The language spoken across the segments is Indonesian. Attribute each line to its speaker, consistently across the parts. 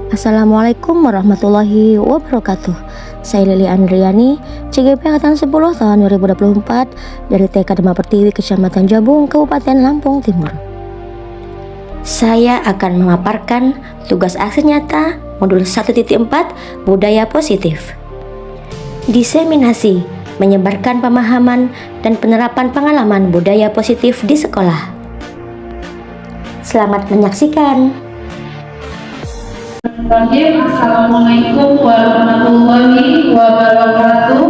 Speaker 1: Assalamualaikum warahmatullahi wabarakatuh. Saya Lili Andriani, CGP Angkatan 10 tahun 2024 dari TK Demah Pertiwi, Kecamatan Jabung, Kabupaten Lampung Timur. Saya akan memaparkan tugas aksi nyata modul 1.4 Budaya Positif. Diseminasi, menyebarkan pemahaman dan penerapan pengalaman budaya positif di sekolah. Selamat menyaksikan.
Speaker 2: Assalamualaikum warahmatullahi wabarakatuh.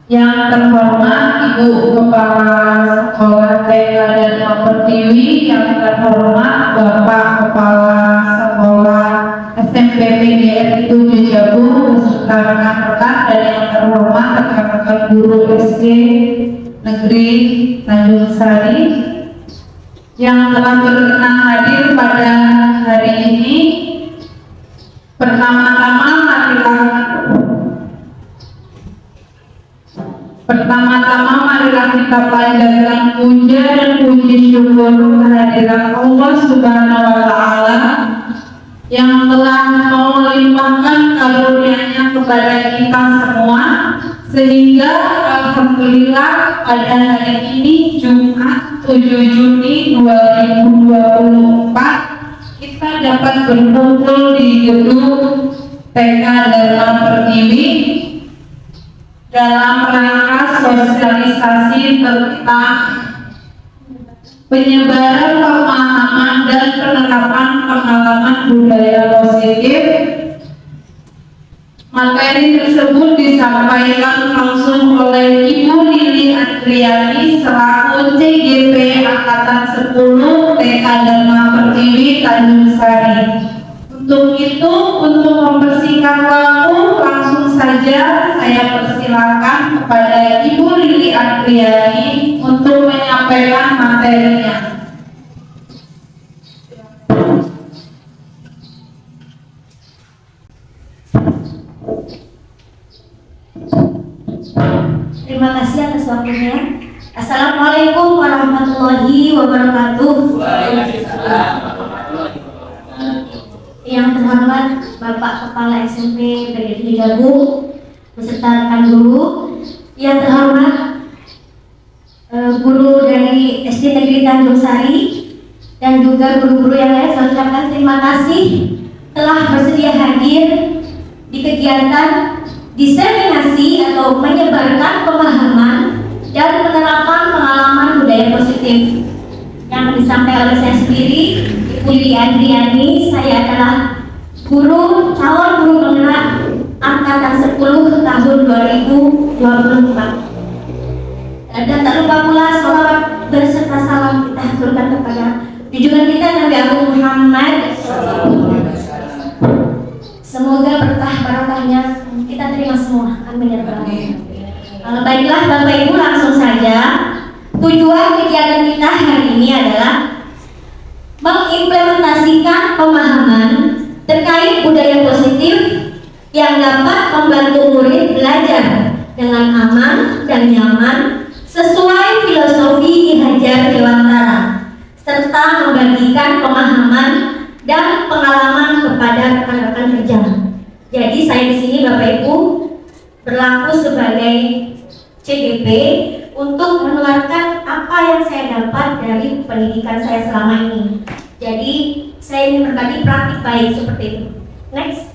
Speaker 2: Yang terhormat Ibu Kepala Sekolah TK Demah Pertiwi, yang terhormat Bapak Kepala Sekolah SMP PGRI 7 Jabung beserta rekan-rekan, dan yang terhormat rekan-rekan guru SD Negeri Tanjung Sari yang telah berkenan hadir pada hari ini. Pertama-tama marilah kita panjatkan puja dan puji syukur kehadiran Allah Subhanahu wa Ta'ala yang telah melimpahkan karunia-Nya kepada kita semua, sehingga alhamdulillah pada hari ini Jumat 7 Juni 2024 kita dapat berkumpul di gedung TK Demah Pertiwi dalam rangka sosialisasi tentang penyebaran pemahaman dan penerapan pengalaman budaya positif. Materi tersebut disampaikan langsung oleh Ibu Lili Andriani selaku CGP Angkatan 10 TK Demah Pertiwi Tanjung Sari. Untuk itu, untuk mempersingkat waktu, langsung saja saya persilakan kepada Ibu Lili Andriani untuk menyampaikan materinya.
Speaker 1: Terima kasih atas waktunya. Assalamualaikum warahmatullahi wabarakatuh. Yang terhormat Bapak Kepala SMP PGRI Jabung beserta rekan guru, yang terhormat guru dari SD Negeri Tanjung Sari, dan juga guru-guru yang lain, saya ucapkan terima kasih telah bersedia hadir di kegiatan diseminasi atau menyebarkan pemahaman dan penerapan pengalaman budaya positif yang disampaikan oleh saya sendiri, Ibu Lili Andriani. Saya adalah calon guru penggerak Angkatan 10 tahun 2024. Dan tak lupa pula salawat berserta salam kita haturkan kepada junjungan kita Nabi Agung Muhammad. Semoga berkah barokahnya kita terima semua. Amin ya rabbal alamin. Baiklah Bapak Ibu, langsung saja. Tujuan kegiatan kita hari ini adalah mengimplementasikan pemahaman terkait budaya positif yang dapat membantu murid belajar dengan aman dan nyaman sesuai filosofi Ki Hajar Dewantara, serta membagikan pemahaman dan pengalaman kepada rekan-rekan kerja. Jadi saya di sini Bapak Ibu berlaku sebagai CGP untuk menularkan apa yang saya dapat dari pendidikan saya selama ini. Jadi saya ingin berbagi praktik baik seperti itu. Next.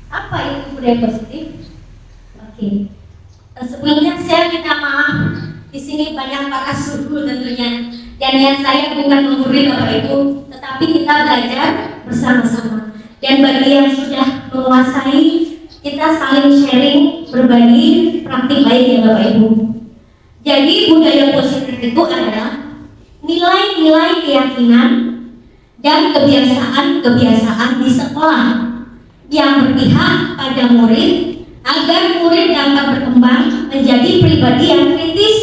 Speaker 1: Apa itu budaya positif? Oke. Sebelumnya saya minta maaf. Di sini banyak para suku tentunya. Dan niat saya bukan menggurui Bapak Ibu, tetapi kita belajar bersama-sama. Dan bagi yang sudah menguasai, kita saling sharing, berbagi praktik baik ya Bapak Ibu. Jadi budaya positif itu adalah nilai-nilai keyakinan dan kebiasaan-kebiasaan di sekolah yang berpihak pada murid agar murid dapat berkembang menjadi pribadi yang kritis,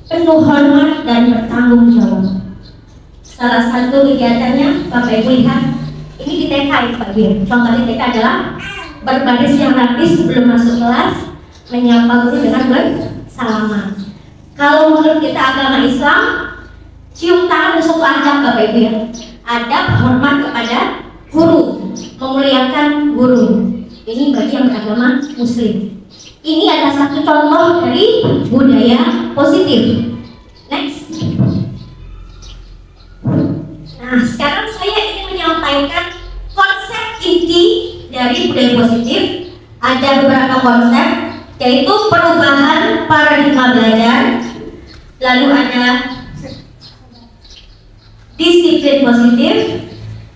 Speaker 1: penuh hormat dan bertanggung jawab. Salah satu kegiatannya, Bapak Ibu lihat, ini di TK ya Pak Ibu. Contoh di TK adalah berbaris yang rapi sebelum masuk kelas, menyapa guru dengan bersalaman. Kalau menurut kita agama Islam, cium tangan itu suatu adab Bapak Ibu ya. Adab hormat kepada guru, memuliakan guru. Ini bagi yang beragama Muslim. Ini adalah satu contoh dari budaya positif. Next. Nah, sekarang saya ingin menyampaikan konsep inti dari budaya positif. Ada beberapa konsep, yaitu perubahan paradigma belajar, lalu ada disiplin positif,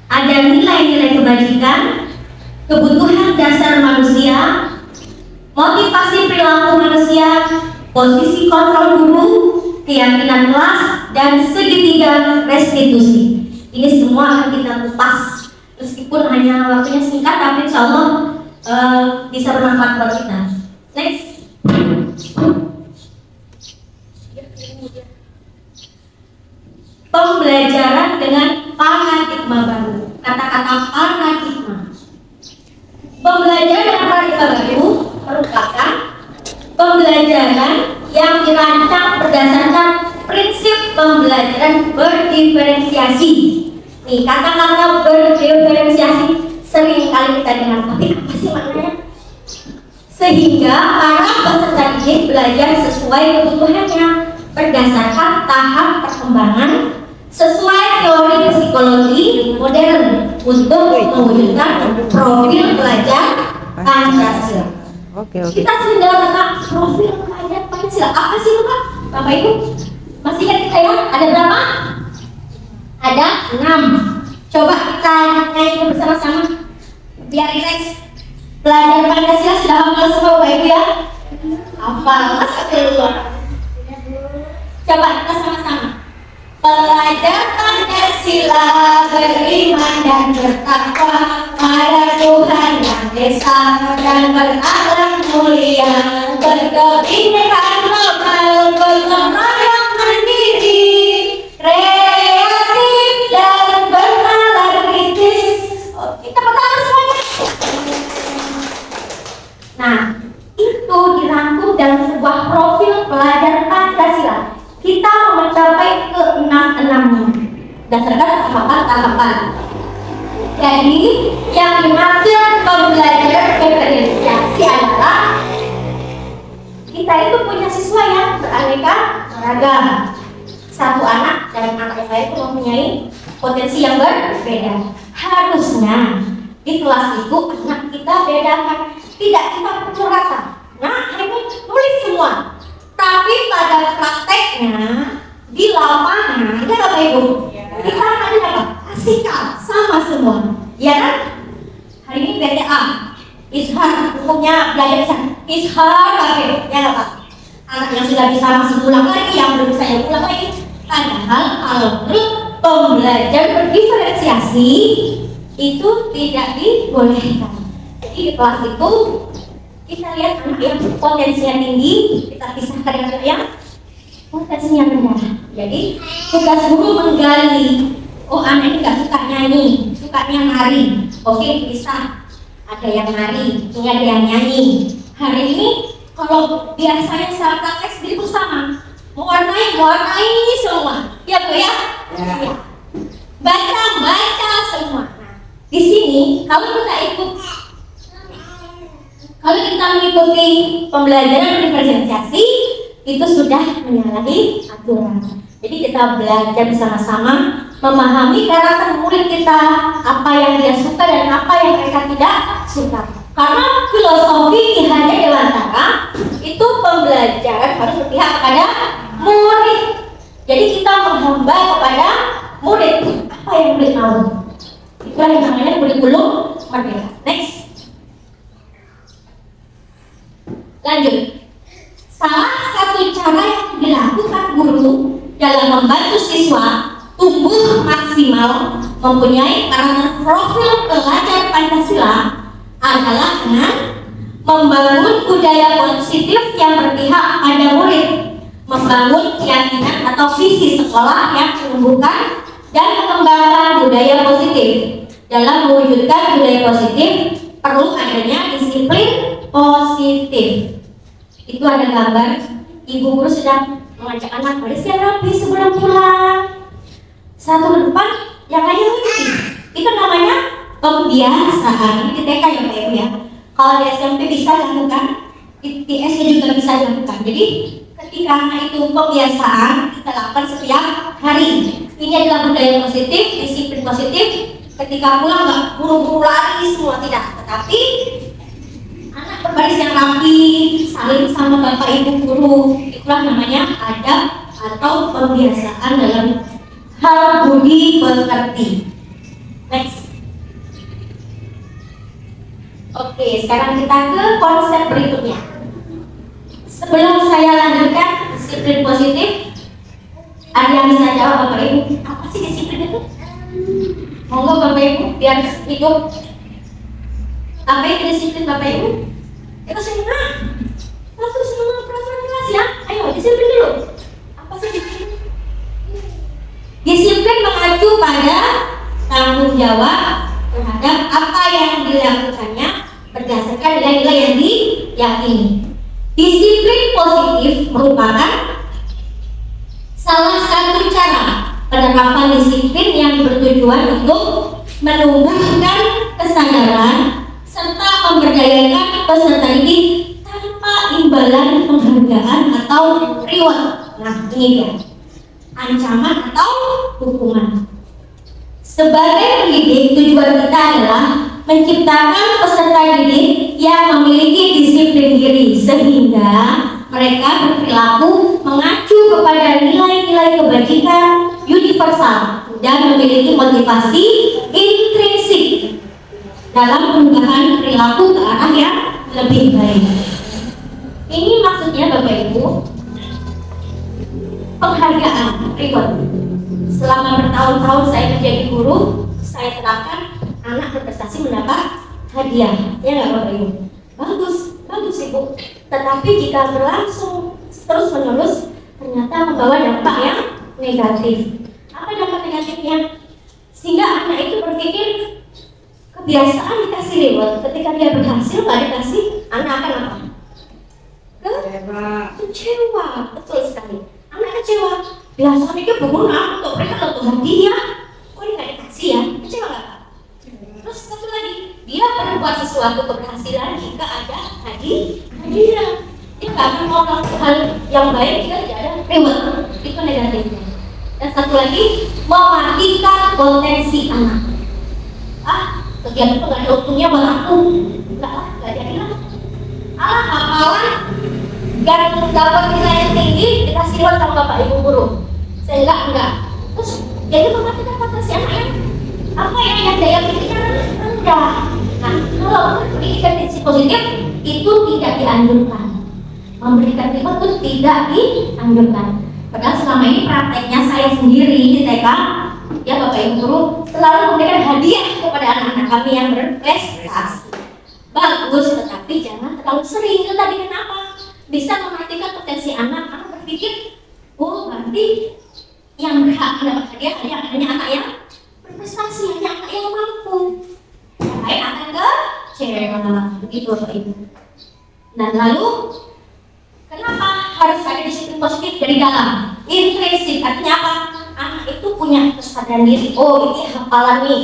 Speaker 1: ada nilai-nilai kebajikan, kebutuhan dasar manusia, motivasi perilaku manusia, posisi kontrol guru, keyakinan kelas, dan segitiga restitusi. Ini semua akan kita kupas, meskipun hanya waktunya singkat, tapi insya Allah bisa bermanfaat buat kita. Next. Pembelajaran dengan paradigma baru. Kata-kata paradigma. Pembelajaran dengan paradigma baru merupakan pembelajaran yang dirancang berdasarkan prinsip pembelajaran berdiferensiasi. Nih, kata-kata berdiferensiasi sering kali kita dengar, tapi apa sih maknanya? Sehingga para peserta didik belajar sesuai kebutuhannya berdasarkan tahap perkembangan sesuai teori psikologi modern untuk mewujudkan profil pelajar Pancasila. Kita sering dengar kata profil pelajar Pancasila. Apa sih itu Pak? Bapak Ibu masih ingat kita ya? Ada berapa? Ada 6. Coba kita nyanyi bersama-sama biar rileks. Pelajar Pancasila sudah hafal semua Bapak Ibu ya? Hafal, masa keluar. Coba kita sama-sama. Pelajar Pancasila beriman dan bertakwa pada Tuhan yang Esa dan berakhlak mulia, berkebinekaan lokal, gotong royong mandiri, kreatif dan bernalar kritis. Kita pertama semuanya. Nah, itu dirangkum dalam sebuah profil pelajar Pancasila. Kita mau mencapai ke 6-6 berdasarkan tahapan-tahapan. Jadi, yang dimaksud pembelajaran diferensiasi adalah kita itu punya siswa yang beraneka ragam. Satu anak dan anak yang lain itu mempunyai potensi yang berbeda. Harusnya di kelas itu anak kita bedakan, tidak kita pukul rata. Nah, ini nulis semua. Tapi pada prakteknya di lapangan, ya Bapak Ibu, kita ada apa? Kasihkan sama semua, ya kan? Hari ini PTA, Ishar, hukumnya belajar Ishar, ya nggak Pak? Anak yang sudah bisa masuk ulang lagi, yang belum bisa yang ulang lagi. Padahal kalau menurut pembelajaran berdiferensiasi itu tidak dibolehkan. Jadi di kelas itu kita lihat anak yang potensinya tinggi, kita pisahkan dengan anak yang potensinya rendah. Jadi tugas guru menggali, oh anak ini nggak suka nyanyi, sukanya nari. Oke, bisa. Ada yang nari, ini ada yang nyanyi. Hari ini kalau biasanya secara praktek sendiri bersama, mewarnai semua, ya Bu ya? Ya. Baca semua. Nah, di sini kalau kita ikut. Kalau kita mengikuti pembelajaran diferensiasi, itu sudah menyalahi aturan. Jadi kita belajar bersama-sama, memahami karakter murid kita, apa yang dia suka dan apa yang mereka tidak suka. Karena filosofi Ki Hajar Dewantara itu pembelajaran harus berpihak kepada murid. Jadi kita menghamba kepada murid, apa yang murid mau. Itu yang namanya kurikulum merdeka. Next. Lanjut. Salah satu cara yang dilakukan guru dalam membantu siswa tumbuh maksimal mempunyai karakter profil pelajar Pancasila adalah membangun budaya positif yang berpihak pada murid, membangun keyakinan atau visi sekolah yang menumbuhkan dan mengembangkan budaya positif. Dalam mewujudkan budaya positif perlu adanya disiplin positif. Itu ada gambar ibu guru sedang mengajak anak bersiap rapi sebelum pulang. Satu ke depan, yang lain mengikuti. Itu namanya pembiasaan. Di TK ya Pak Ibu ya. Kalau di SMP bisa dilakukan, di SD juga bisa dilakukan. Jadi ketika anak itu pembiasaan kita lakukan setiap hari. Ini adalah budaya positif, disiplin positif. Ketika pulang nggak buru-buru lari semua, tidak. Tetapi anak berbaris yang rapi, saling sama bapak ibu guru. Itulah namanya adab atau pembiasaan dalam hal budi pekerti. Next. Oke, sekarang kita ke konsep berikutnya. Sebelum saya lanjutkan disiplin positif, ada yang bisa jawab Bapak Ibu? Apa sih disiplin itu? Monggo Bapak Ibu, biar hidup. Apa itu disiplin Bapak Ibu? Kita senang. Lalu semua peraturan kelas ya. Ayo disiplin dulu. Apa sih disiplin? Disiplin mengacu pada tanggung jawab terhadap apa yang dilakukannya berdasarkan nilai-nilai yang diyakini. Disiplin positif merupakan salah satu cara penerapan disiplin yang bertujuan untuk menumbuhkan kesadaran serta memberdayakan peserta didik tanpa imbalan penghargaan atau reward. Nah, ini dia. Ancaman atau hukuman. Sebagai pendidik, tujuan kita adalah menciptakan peserta didik yang memiliki disiplin diri sehingga mereka berperilaku mengacu kepada nilai-nilai kebajikan universal dan memiliki motivasi intrinsik dalam perubahan perilaku ke arah yang lebih baik. Ini maksudnya Bapak Ibu, penghargaan, reward. Selama bertahun-tahun saya menjadi guru, saya terapkan anak berprestasi mendapat hadiah. Ya nggak Bapak Ibu? Bagus, bagus Ibu. Tetapi jika berlangsung terus-menerus, ternyata membawa dampak yang negatif. Apa dampak negatifnya? Sehingga anak itu berpikir kebiasaan dikasih reward. Ketika dia berhasil nggak dikasih, anak akan apa? Kecewa. Betul sekali. Anak kecewa. Biasanya dia berguna untuk mereka untuk hadiah. Kok ini nggak dikasih ya? Kecewa nggak? Terus satu lagi, dia berbuat sesuatu keberhasilan jika ada hadiah. Dia nggak akan mau melakukan hal yang baik jika tidak ada reward. Itu negatifnya. Dan satu lagi, mematikan potensi anak. Kegiatan itu nggak ada untungnya buat aku. Nggak jadi lah. Hafalan dan dapat nilai yang tinggi dikasih reward sama bapak ibu guru. Saya enggak. Terus jadi mematikan potensi anak yang daya pikirnya rendah. Nah, kalau pendidikan positif itu tidak dianjurkan. Memberikan reward itu tidak dianjurkan. Padahal selama ini prakteknya saya sendiri di TK, ya bapak ibu guru selalu memberikan hadiah kepada anak-anak kami yang berprestasi. Bagus, tetapi jangan terlalu sering. Itu tadi kenapa? Bisa mematikan potensi anak. Anak berpikir, oh berarti yang berhak mendapat hadiah hanya anak yang berprestasi, hanya anak yang mampu. Yang lain akan kecewa. Begitu Bapak Ibu. Dan lalu, kenapa harus ada disiplin positif dari dalam? Intrinsik, artinya apa? Anak itu punya kesadaran diri. Oh, ini hafalan nih.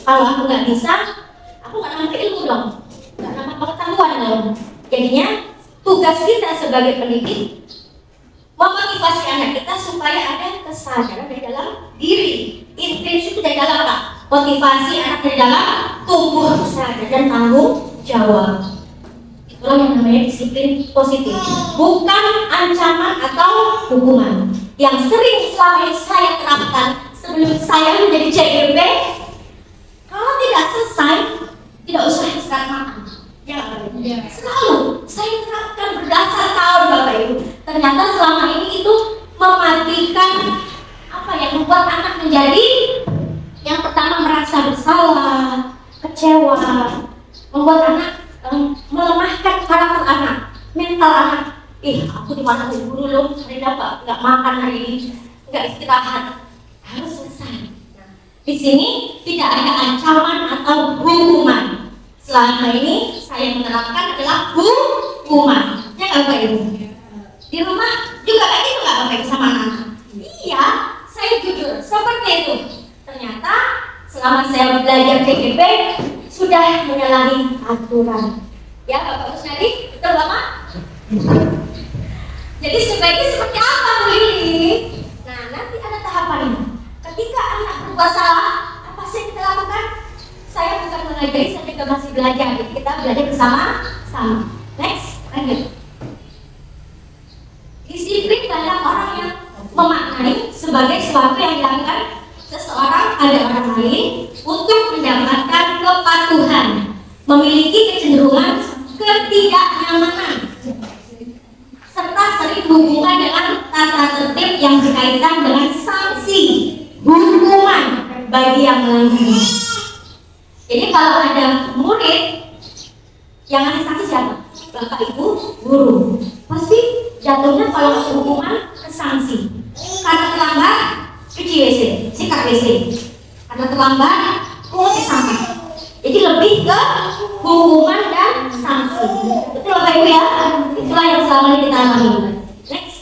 Speaker 1: Kalau aku nggak bisa, aku nggak nambah ilmu dong. Nggak nambah pengetahuan dong. Jadinya tugas kita sebagai pendidik memotivasi anak kita supaya ada kesadaran dari dalam diri. Intrinsik itu dari dalam apa? Motivasi anak dari dalam tumbuh kesadaran dan tanggung jawab. Itulah yang namanya disiplin positif. Bukan ancaman atau hukuman. Yang sering selama ini saya terapkan sebelum saya menjadi CRB, kalau tidak selesai, tidak usah istirahat makan. Ya. Selalu saya terapkan berdasar tahun Bapak Ibu. Ternyata selama ini itu mematikan yang membuat anak menjadi yang pertama merasa bersalah, kecewa, membuat anak melemahkan karakter anak, mental anak. Aku dimana guru lo, hari dapat nggak makan hari ini, nggak istirahat, harus selesai. Nah, di sini tidak ada ancaman atau hukuman. Selama ini saya menerapkan adalah hukuman. Ya nggak Bapak Ibu? Di rumah juga kayak gitu nggak Bapak Ibu sama anak? Iya, saya jujur seperti itu. Ternyata selama saya belajar PGP sudah menyalahi aturan. Ya Bapak Kusnadi, betul Bapak? Jadi sebaiknya seperti apa Bu Lili? Nah, nanti ada tahapannya. Ketika anak berbuat salah, apa sih yang kita lakukan? Saya bukan mengajari, saya juga masih belajar. Jadi kita belajar bersama-sama. Next, lanjut. Disiplin adalah orang yang memaknai sebagai sesuatu yang dilakukan seseorang pada orang lain untuk mendapatkan kepatuhan, memiliki kecenderungan ketidaknyamanan, serta sering berhubungan dengan tata tertib yang berkaitan dengan sanksi hukuman bagi yang melanggar. Jadi kalau ada murid yang ngasih sanksi siapa? Bapak Ibu guru. Pasti jatuhnya kalau ada hukuman ke sanksi. Karena terlambat cuci WC, sikat WC. Karena terlambat pungut sampah. Jadi lebih ke hukuman dan sanksi. Betul Bapak Ibu ya? Itulah yang selama ini kita alami. Next.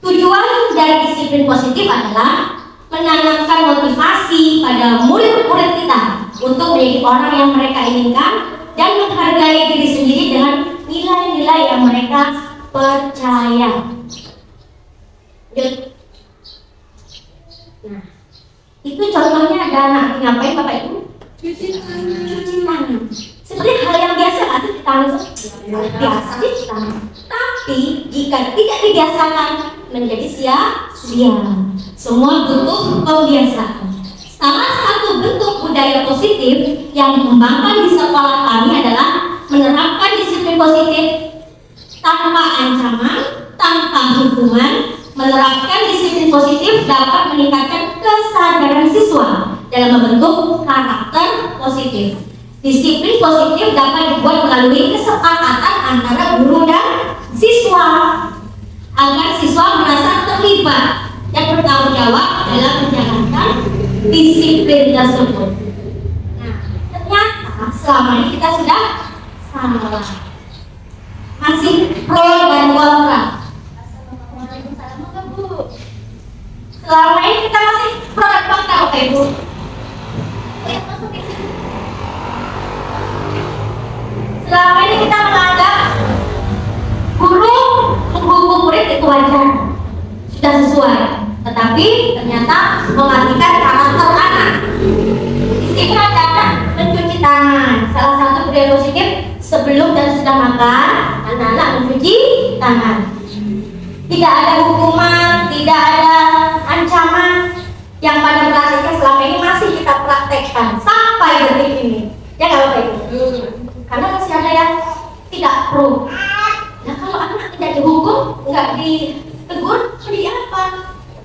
Speaker 1: Tujuan dari disiplin positif adalah menanamkan motivasi pada murid-murid kita untuk menjadi orang yang mereka inginkan dan menghargai diri sendiri dengan nilai-nilai yang mereka percaya. Nah, itu contohnya ada anak ngapain Bapak Ibu? Cuci tangan. Sebenarnya hal yang biasa kan cuci tangan biasa cuci tangan. Tapi jika tidak dibiasakan menjadi sia-sia. Semua butuh pembiasaan. Salah satu bentuk budaya positif yang dikembangkan di sekolah kami adalah menerapkan disiplin positif tanpa ancaman, tanpa hukuman. Menerapkan disiplin positif dapat meningkatkan kesadaran siswa dalam membentuk karakter positif. Disiplin positif dapat dibuat melalui kesepakatan antara guru dan siswa agar siswa merasa terlibat dan bertanggung jawab dalam menjalankan disiplin tersebut. Nah, ternyata selama ini kita sudah salah. Masih pro dan kontra. Selama ini kita masih pro dan kontra Bapak Ibu. Selama ini kita menganggap guru menghukum murid itu wajar, sudah sesuai. Tetapi ternyata mematikan karakter anak. Disiplin adalah mencuci tangan. Salah satu budaya positif sebelum dan sudah makan, anak-anak mencuci tangan. Tidak ada hukuman, tidak ada ancaman yang pada praktiknya selama ini masih kita praktekkan sampai detik ini. Ya nggak Bapak Ibu? Karena masih ada yang tidak pro. Nah kalau anak tidak dihukum, nggak ditegur, jadi apa?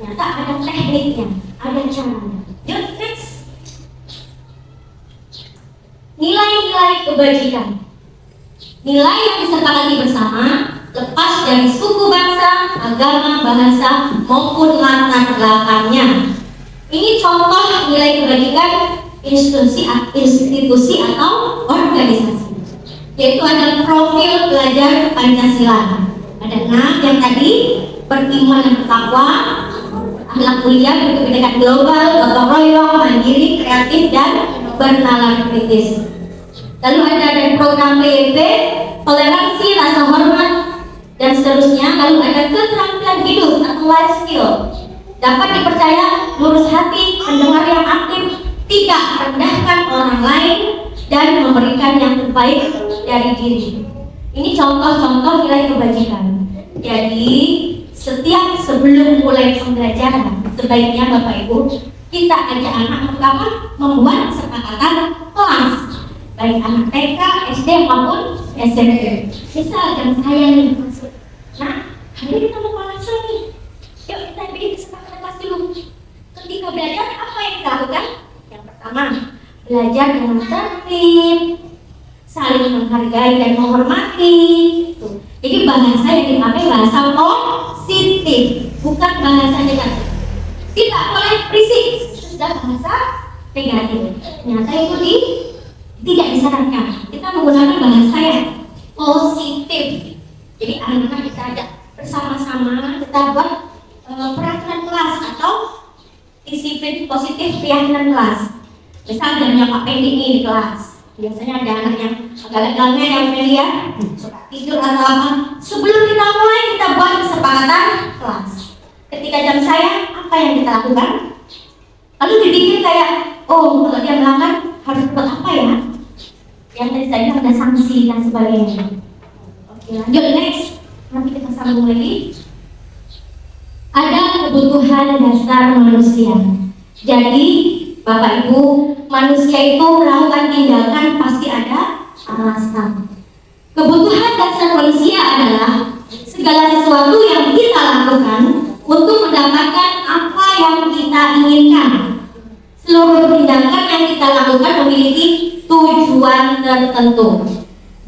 Speaker 1: Ternyata ada tekniknya, ada caranya. Next. Nilai-nilai kebajikan. Nilai yang disepakati bersama lepas dari suku bangsa, agama, bahasa maupun latar belakangnya. Ini contoh nilai kebajikan institusi atau organisasi. Yaitu ada profil pelajar Pancasila. Ada 6 yang tadi: beriman dan bertakwa, akhlak mulia, berkebinekaan global, gotong royong, mandiri, kreatif, dan bernalar kritis. Lalu ada program PEP, toleransi, rasa hormat, dan seterusnya. Lalu ada keterampilan hidup atau life skill, dapat dipercaya, lurus hati, pendengar yang aktif, tidak merendahkan orang lain, dan memberikan yang terbaik dari diri. Ini contoh-contoh nilai kebajikan. Jadi setiap sebelum mulai pembelajaran, sebaiknya Bapak Ibu kita ajak anak pertama membuat kesepakatan kelas, baik anak TK, SD maupun SMP. Misalkan saya nih masuk, nah hari ini kita mau kelas nih, yuk kita bikin kesepakatan kelas dulu. Ketika belajar apa yang kita lakukan? Yang pertama, belajar dengan tertib, saling menghargai dan menghormati. Tuh. Jadi bahasa yang dipakai bahasa positif, bukan bahasa negatif. Tidak boleh berisik, sudah bahasa negatif. Ternyata itu tidak disarankan. Kita menggunakan bahasa yang positif. Jadi anak-anak kita ajak bersama-sama kita buat peraturan kelas atau disiplin positif keyakinan kelas. Misal jamnya Pak Pendi ini di kelas, biasanya ada anak yang agak gagalnya yang melihat suka tidur atau apa. Sebelum kita mulai kita buat kesepakatan kelas. Ketika jam saya, apa yang kita lakukan? Lalu dibikin kayak, oh kalau dia melanggar harus buat apa ya? Yang tadi saya ada sanksi dan sebagainya. Oke, lanjut next. Nanti kita sambung lagi. Ada kebutuhan dasar manusia. Jadi, Bapak Ibu, manusia itu melakukan tindakan pasti ada alasan. Kebutuhan dasar manusia adalah segala sesuatu yang kita lakukan untuk mendapatkan apa yang kita inginkan. Seluruh tindakan yang kita lakukan memiliki tujuan tertentu.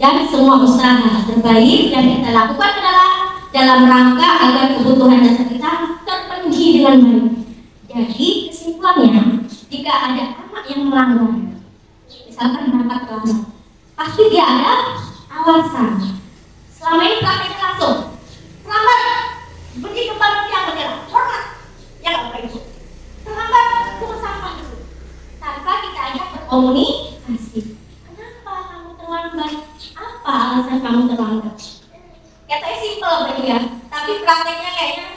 Speaker 1: Dan semua usaha terbaik yang kita lakukan adalah dalam rangka agar kebutuhan dasar kita terpenuhi dengan baik. Jadi kesimpulannya, jika ada anak yang melanggar, misalkan berangkat terlambat, pasti dia ada alasan. Selama ini praktek langsung terlambat, pergi ke tempat yang berjalan, hormat, ya nggak apa itu. Terlambat, buang sampah itu. Tanpa kita ajak berkomunikasi. Kenapa kamu terlambat? Apa alasan kamu terlambat? Katanya simpel begitu ya, tapi prakteknya kayaknya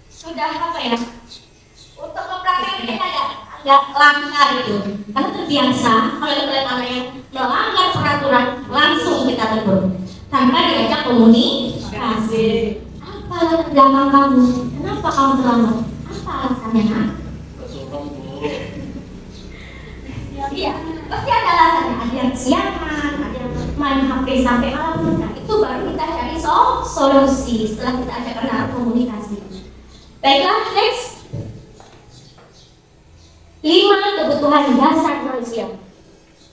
Speaker 1: sudah apa ya? Untuk mempraktekkannya agak langka itu, karena terbiasa kalau kita lihat anak yang melanggar peraturan langsung kita tegur tanpa diajak komunikasi. Apa latar belakang kamu? Kenapa kamu terlambat? Apa alasannya? Iya, pasti ada alasannya. Ada yang kesiangan, ada yang main HP sampai malam. Nah, itu baru kita cari solusi setelah kita ajak anak komunikasi. Baiklah, next. 5 kebutuhan dasar manusia.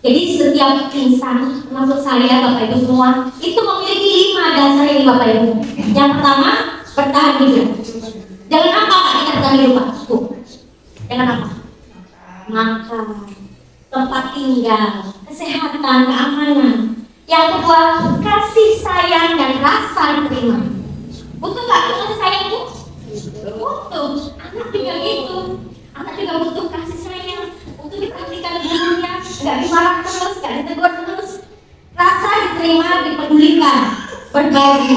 Speaker 1: Jadi setiap insan, termasuk saya, Bapak Ibu semua, itu memiliki 5 dasar ini, Bapak Ibu. Yang pertama, bertahan hidup. Jangan apa Pak kita bertahan hidup, Pak? Jangan apa? Makan, tempat tinggal, kesehatan, keamanan. Yang kedua, kasih sayang dan rasa terima. Butuh nggak kasih sayang Bu? Butuh. Anak juga gitu. Anak juga butuh kasih sayang, untuk diperhatikan gurunya, nggak dimarah terus, nggak ditegur terus. Rasa diterima, dipedulikan, berbagi,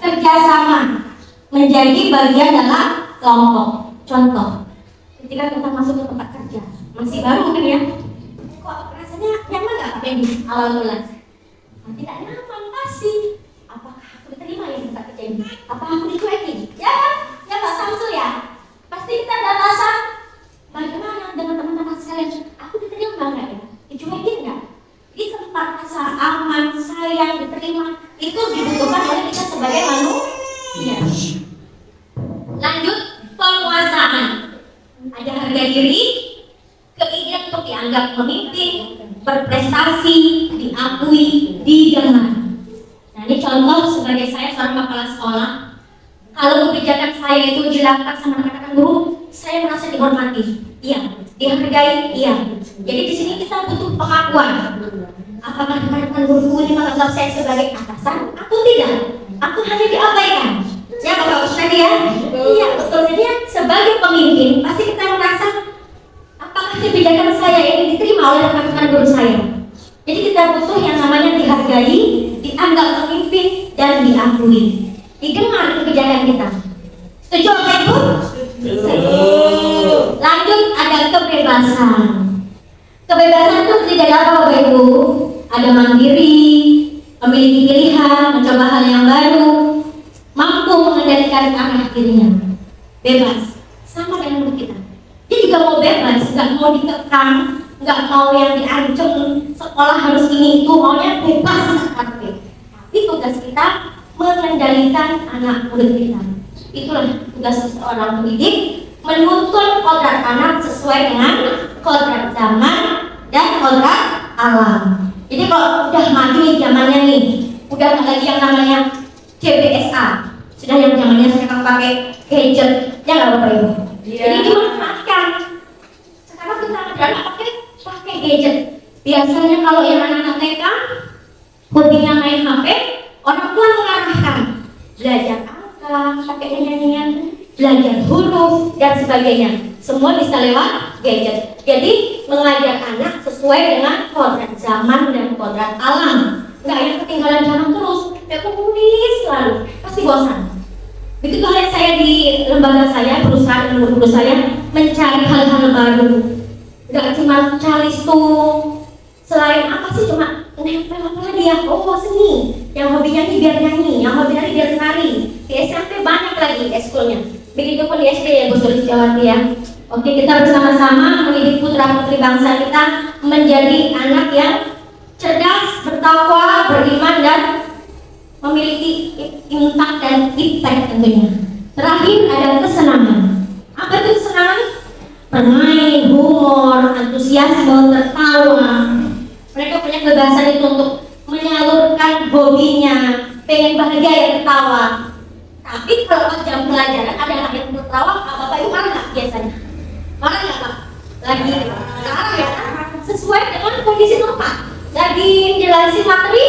Speaker 1: kerjasama, menjadi bagian dalam kelompok. Contoh, ketika kita masuk ke tempat kerja, masih baru mungkin ya, kok rasanya nyaman nggak Pak Bendi awal mula? Nah, tidak nyaman pasti. Apakah aku diterima ya di tempat kerja ini? Apa aku dicuekin? Ya Pak Samsul ya. Pasti kita ada rasa bagaimana dengan teman-teman sekalian, aku diterima nggak ya? Dicuekin nggak? Di tempat rasa aman, sayang, diterima, itu dibutuhkan oleh kita sebagai manusia. Lanjut, penguasaan. Ada harga diri, keinginan untuk dianggap pemimpin, berprestasi, diakui, didengar. Nah ini contoh sebagai saya seorang kepala sekolah. Kalau kebijakan saya itu dilakukan sama rekan-rekan guru, saya merasa dihormati, iya, dihargai, iya. Jadi di sini kita butuh pengakuan. Apakah rekan-rekan guru ini menganggap saya sebagai atasan? Aku tidak. Aku hanya diabaikan. Ya Bapak Ustaz ya? Iya betul. Jadi sebagai pemimpin pasti kita merasa apakah kebijakan saya ini diterima oleh rekan-rekan guru saya. Jadi kita butuh yang namanya dihargai, dianggap pemimpin dan diakui. Didengar kebijakan kita. Setuju Bapak Ibu? Setuju. Lanjut, ada kebebasan. Kebebasan itu tidak ada apa Bapak Ibu. Ada mandiri, memiliki pilihan, mencoba hal yang baru, mampu mengendalikan arah dirinya. Bebas, sama dengan hidup kita. Dia juga mau bebas, nggak mau dikekang, nggak mau yang diancam sekolah harus ini itu, maunya bebas. Tapi tugas kita mengendalikan anak murid kita. Itulah tugas seorang pendidik, menuntun kodrat anak sesuai dengan kodrat zaman dan kodrat alam. Jadi kalau udah maju nih zamannya nih, udah nggak lagi yang namanya CBSA, sudah yang zamannya sekarang pakai gadget, ya nggak apa-apa Ibu. Jadi dimanfaatkan. Sekarang kita anak pakai gadget. Biasanya kalau yang anak-anak TK hobinya main HP, orang tua mengarahkan belajar angka, pakai nyanyian, belajar huruf dan sebagainya. Semua bisa lewat gadget. Jadi mengajar anak sesuai dengan kodrat zaman dan kodrat alam. Nggak yang ketinggalan zaman terus, kayak tulis selalu, pasti bosan. Begitu halnya saya di lembaga saya, perusahaan dan guru saya mencari hal-hal baru. Nggak cuma calistung. Selain apa sih cuma nempel apa dia? Oh seni. Yang hobinya nih biar nyanyi, yang hobinya nih biar nari. Di SMP banyak lagi ekskulnya. Begitupun di SD ya Bu Sulistiawati ya. Oke, kita bersama-sama mendidik putra putri bangsa kita menjadi anak yang cerdas, bertakwa, beriman dan memiliki intak dan iptek tentunya. Terakhir ada kesenangan. Apa itu kesenangan? Bermain, humor, antusiasme, tertawa. Mereka punya kebebasan itu untuk menyalurkan hobinya, pengen bahagia ya tertawa. Tapi kalau pas jam pelajaran ada anak yang tertawa, Bapak Ibu marah nggak biasanya? Marah nggak Pak? Lagi marah ya? Sesuai dengan kondisi tempat. Lagi jelasin materi,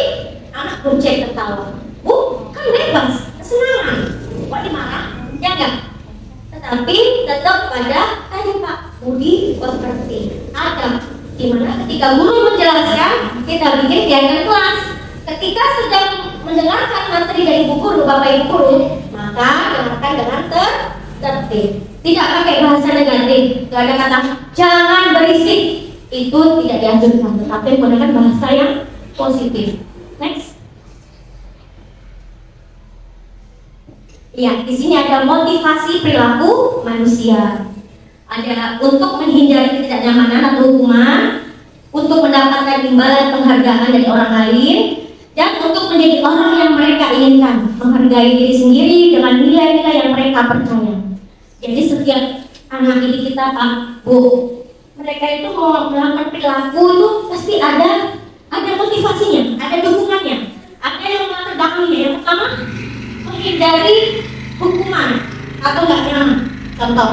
Speaker 1: anak gocek tertawa. Bu, kan bebas, kesenangan. Kok dimarah? Ya enggak? Tetapi tetap pada tadi Pak, budi pekerti. Ada dimana ketika guru menjelaskan, kita bikin diagram kelas. Ketika sedang mendengarkan materi dari ibu guru, bapak ibu guru, maka dengarkan dengan tertib. Tidak pakai bahasa negatif. Tidak ada kata jangan berisik. Itu tidak dianjurkan. Tetapi menggunakan bahasa yang positif. Next. Ya, di sini ada motivasi perilaku manusia. Ada untuk menghindari ketidaknyamanan atau hukuman, untuk mendapatkan imbalan penghargaan dari orang lain, dan untuk menjadi orang yang mereka inginkan, menghargai diri sendiri dengan nilai-nilai yang mereka percaya. Jadi setiap anak didik kita Pak, Bu, mereka itu mau melakukan perilaku itu pasti ada motivasinya, ada dukungannya, ada yang melatar belakangnya. Yang pertama, menghindari hukuman atau nggak nyaman. Contoh,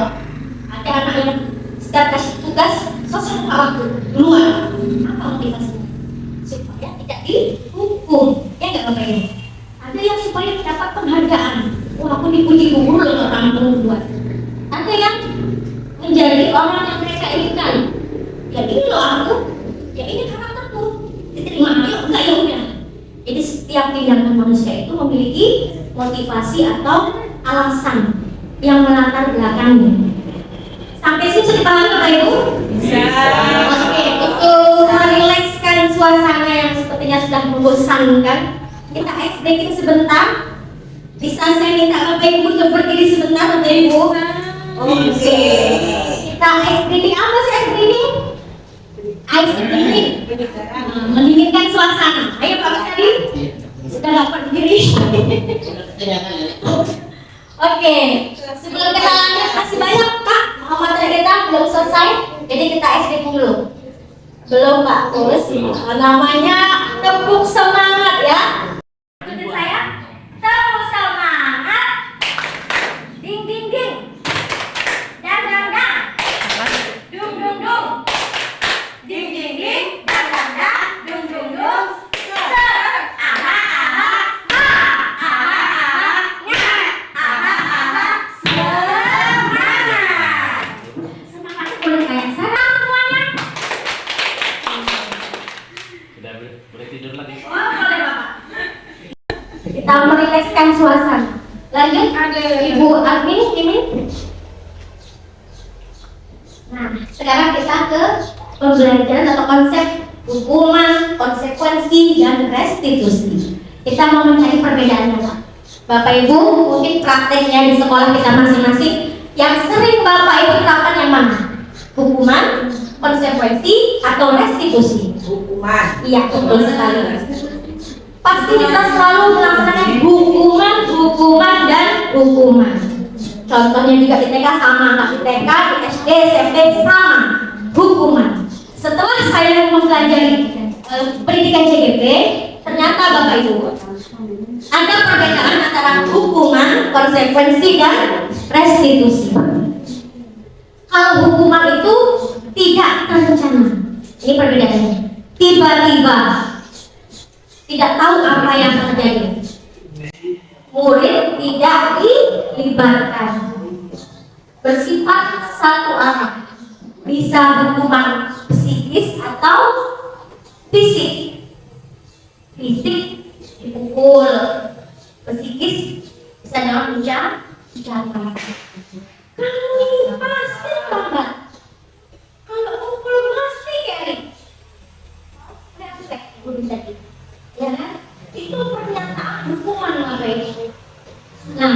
Speaker 1: ada anak yang setiap kasih tugas selesai waktu duluan. Apa motivasinya? Supaya tidak dihukum. Ya nggak apa ya? Ada yang supaya dapat penghargaan. Wah, aku dipuji guru loh orang duluan. Ada yang menjadi orang yang mereka inginkan. Ya ini loh aku. Ya ini karakterku. Diterima ayo enggak ya udah. Jadi setiap tindakan manusia itu memiliki motivasi atau alasan yang melatar belakangnya. Sampai sini sudah dipahami Bapak Ibu? Bisa. Oke, untuk merilekskan suasana yang sepertinya sudah membosankan, kita SD kita sebentar. Bisa saya minta Bapak Ibu untuk berdiri sebentar Bapak Ibu? Oke. Kita ice apa sih ice breathing? Ice breathing. Mendinginkan suasana. Ayo Pak tadi. Sudah dapat berdiri. Oke, sebelum kita lanjut, kasih banyak Pak. Materi kita belum selesai, jadi kita SD dulu. Belum Pak, terus namanya tepuk semangat ya. Ikutin saya, tepuk semangat. Ding ding ding, dang dang dang, dung dung dung, ding ding ding, dang dang dang, dung dung dung. Kita merilekskan suasana. Lanjut, Ibu admin ini. Nah, sekarang kita ke pembelajaran atau konsep hukuman, konsekuensi, dan restitusi. Kita mau mencari perbedaannya Pak. Bapak Ibu mungkin prakteknya di sekolah kita masing-masing yang sering Bapak Ibu terapkan yang mana? Hukuman, konsekuensi, atau restitusi? Hukuman. Iya, betul sekali. Pasti kita selalu melaksanakan hukuman, dan hukuman. Contohnya juga di TK sama, anak di TK, di SD, SMP sama hukuman. Setelah saya mempelajari pendidikan CGP, ternyata Bapak Ibu ada perbedaan antara hukuman, konsekuensi dan restitusi. Kalau hukuman itu tidak terencana, ini perbedaannya. Tiba-tiba, tidak tahu apa yang terjadi. Murid tidak dilibatkan, bersifat satu arah, bisa hukuman psikis atau fisik. Fisik dipukul, psikis bisa dengan ucapan. Kalau ini pasti banget, kalau pukul pasti kayak refleks guru tadi, ya kan? Itu pernyataan hukuman Bapak Ibu. Nah,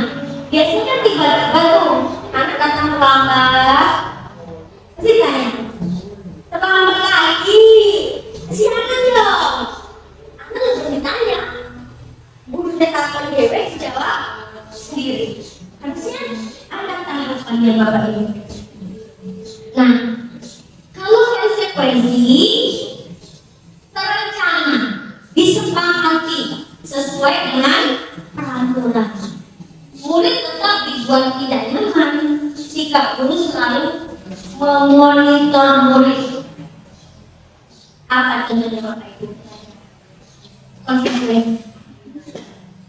Speaker 1: biasanya tiba-tiba tuh anak datang terlambat, pasti tanya, terlambat lagi, silakan dong. Anak udah ditanya, guru tetapkan dewe jawab sendiri. Harusnya ada tahapannya Bapak Ibu. Nah, kalau konsekuensi terencana, disepakati sesuai dengan peraturan. Murid tetap dibuat tidak nyaman jika guru selalu memonitor murid. Apa contohnya Bapak Ibu? Konsekuensi.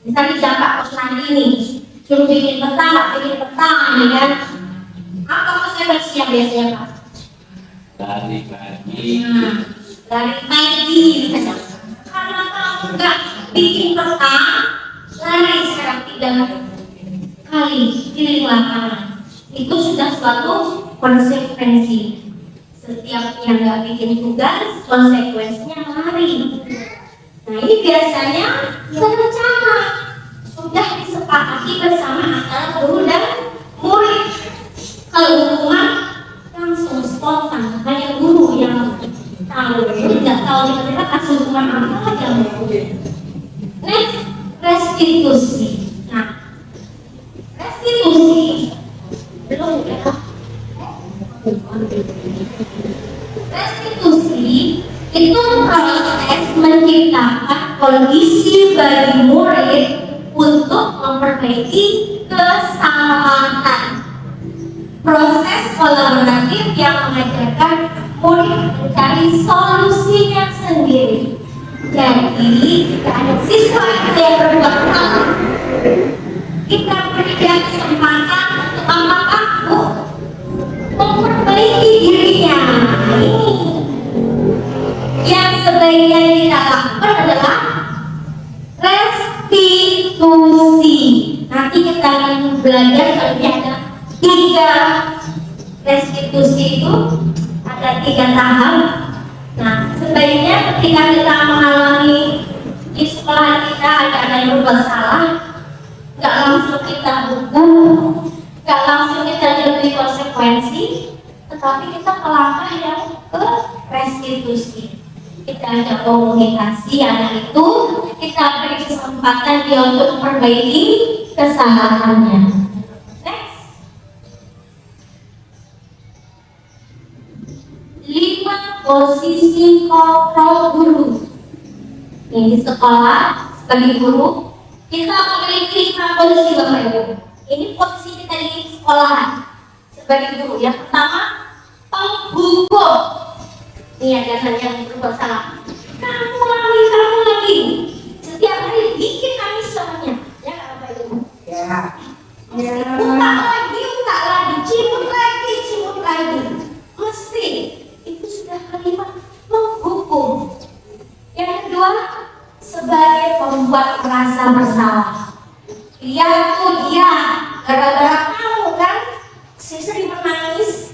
Speaker 1: Misalnya dampak kosan ini, suruh bikin peta, nggak bikin peta, ya kan? Apa konsekuensinya biasanya Pak?
Speaker 3: Dari pagi.
Speaker 1: Dari pagi misalnya. Karena kamu nggak bikin peta, lari sekarang 3 kali keliling lapangan. Itu sudah suatu konsekuensi. Setiap yang nggak bikin tugas, konsekuensinya lari. Nah ini biasanya terencana, sudah disepakati bersama antara guru dan murid. Kalau hukuman langsung spontan, hanya guru yang tahu. Tidak tahu tiba-tiba kasih hukuman apa aja. Next, restitusi. Nah, restitusi belum ya. Restitusi itu proses menciptakan kondisi bagi murid untuk memperbaiki kesalahan. Proses kolaboratif yang mengajarkan murid mencari solusinya sendiri. Jadi, jika ada siswa yang berbuat salah, kita berikan kesempatan untuk aku memperbaiki dirinya. Ini yang sebaiknya kita lakukan adalah restitusi. Nanti kita akan belajar kalau ada 3 restitusi itu, ada 3 tahap. Nah, sebaiknya ketika kita mengalami di sekolah kita ada yang berbuat salah, nggak langsung kita hukum, nggak langsung kita diberi konsekuensi, tetapi kita melangkah yang ke restitusi. Kita ajak komunikasi anak itu, kita beri kesempatan dia untuk memperbaiki kesalahannya. Next, 5 posisi kontrol guru. Ini di sekolah sebagai guru kita memiliki 5 posisi Bapak Ibu. Ini posisi kita di sekolahan sebagai guru. Yang pertama, penghukum. Ini ada yang berbuat salah. Kamu lagi. Setiap hari bikin nangis semuanya. Ya Bapak Ibu.
Speaker 2: Ya.
Speaker 1: Utak lagi, cimut lagi. Mesti itu sudah kalimat menghukum. Yang kedua, sebagai pembuat merasa bersalah. Dia gara-gara kamu kan sering menangis.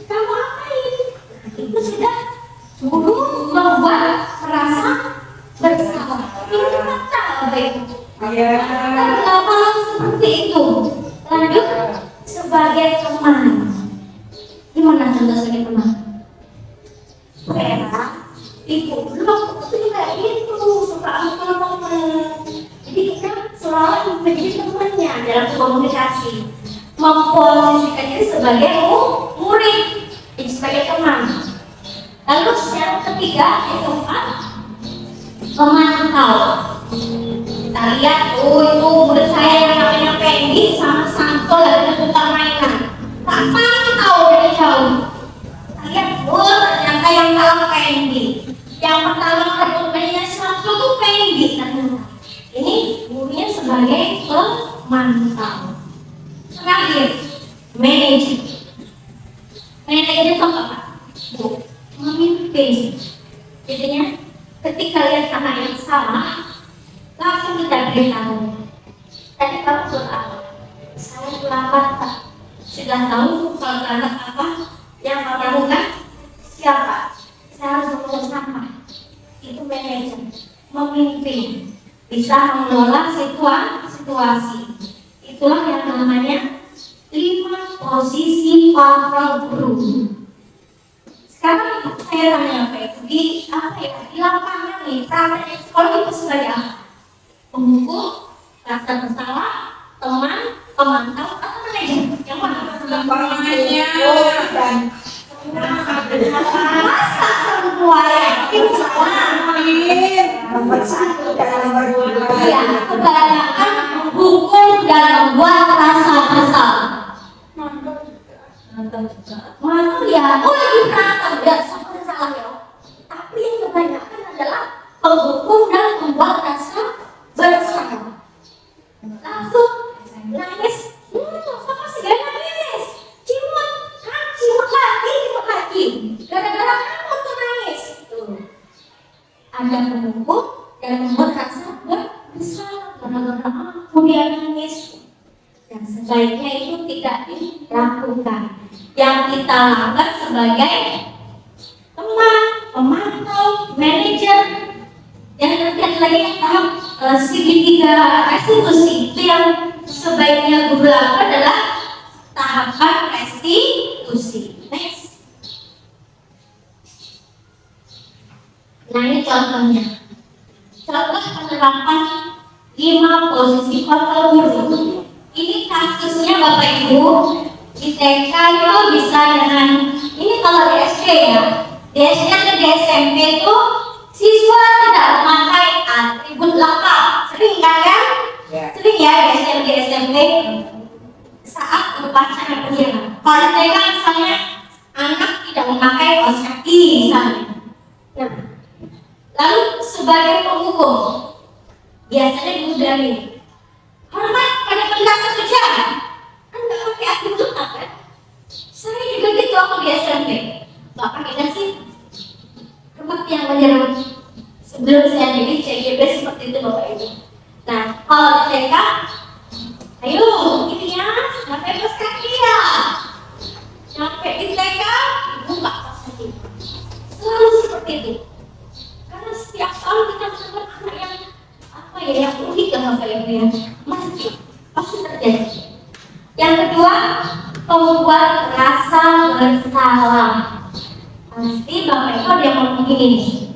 Speaker 1: Kamu apain? Itu sudah guru membuat merasa bersalah. Ini fakta Bapak Ibu. Kenapa seperti itu? Lanjut, sebagai teman. Gimana contoh sebagai teman? Vera, ibu belum itu kayak gitu, suka sama teman. Jadi kita selalu menjadi temannya dalam komunikasi. memposisikan diri sebagai murid, jadi sebagai teman. Lalu yang ketiga, yang keempat, memantau. Kita lihat, itu murid saya yang namanya Pendi sama Santo lagi berputar mainan. Tak pantau dari jauh. Kita lihat, ternyata yang kalah Pendi. Yang pertama merebut mainnya Santo itu Pendi. Ini gurunya sebagai pemantau. Terakhir, manajer. Manajer itu apa? Memimpin. Jadinya ketika lihat anak yang salah, langsung kita beritahu. Tadi kamu buat apa? Saya terlambat, Pak. Sudah tahu kalau terlambat apa yang kamu lakukan? Siapa? Saya harus mengelola sampah. Itu manajer, memimpin, bisa mengelola situasi. Itulah yang namanya 5 posisi para guru. Sekarang saya tanya di lapangan nih, praktek sekolah itu sebagai apa? Pemukul, rasa bersalah, teman, pemantau, atau manajer? Yang mana? Masa semua yakin sama? Nomor 1 dan nomor 2. Ya, kebanyakan menghukum dan membuat rasa bersalah. Mantul ya, lagi berantem dan sama salah ya. Tapi yang kebanyakan adalah menghukum dan membuat rasa bersalah. Langsung nangis, sama segala nangis, cimut lagi, gara-gara kamu tuh nangis. Ada menghukum dan membuat rasa bersalah, gara-gara aku dia nangis. Dan sebaiknya itu tidak dilakukan. Yang kita lakukan sebagai teman, pemantau, manajer, yang nanti ada lagi yang tahap segitiga restitusi. Itu yang sebaiknya guru lakukan adalah tahapan restitusi. Next. Nah ini contohnya. Contoh penerapan 5 posisi kontrol guru. Ini kasusnya Bapak Ibu. Di TK itu bisa dengan ini kalau di SD ya. Di SD atau di SMP itu siswa tidak memakai atribut lengkap. Sering kan? Sering ya di SD di SMP saat upacara penyiaran. Kalau di TK misalnya anak tidak memakai kaos kaki misalnya. Nah, lalu sebagai penghukum biasanya dimudahkan hormat pada penjelasan sejarah. Anda pakai atribut lengkap kan? Saya juga gitu waktu di SMP. Gak pakai nasi. Hormat yang menyerang. Sebelum saya jadi CGB seperti itu Bapak Ibu. Nah, kalau di TK, ayo ini ya, sampai kaos kaki ya. Sampai di TK, buka kaos kaki. Selalu seperti itu. Karena setiap tahun kita menemukan anak yang unik ya Bapak Ibu ya. Pasti terjadi. Yang kedua, membuat rasa bersalah. Pasti Bapak Ibu ada yang ngomong gini.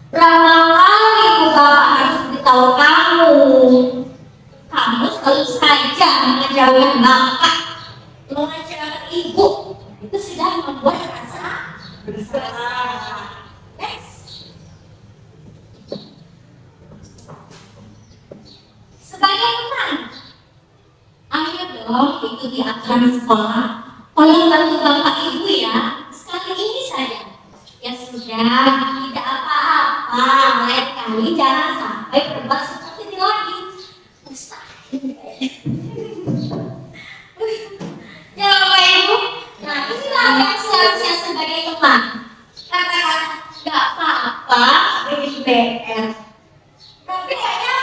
Speaker 1: Berapa kali Bapak harus beritahu kamu? Kamu selalu saja mengecewakan Bapak, mengecewakan Ibu. Itu sudah membuat rasa bersalah. Sebagai teman, ayo dong ikuti aturan sekolah. Tolong bantu Bapak Ibu ya, sekali ini saja. Ya sudah, tidak apa-apa. Lain kali jangan sampai berbuat seperti ini lagi. Mustahil. Ya Bapak Ibu, nah inilah yang seharusnya sebagai teman. Kata-kata nggak apa-apa, sebagai PR. Tapi kayaknya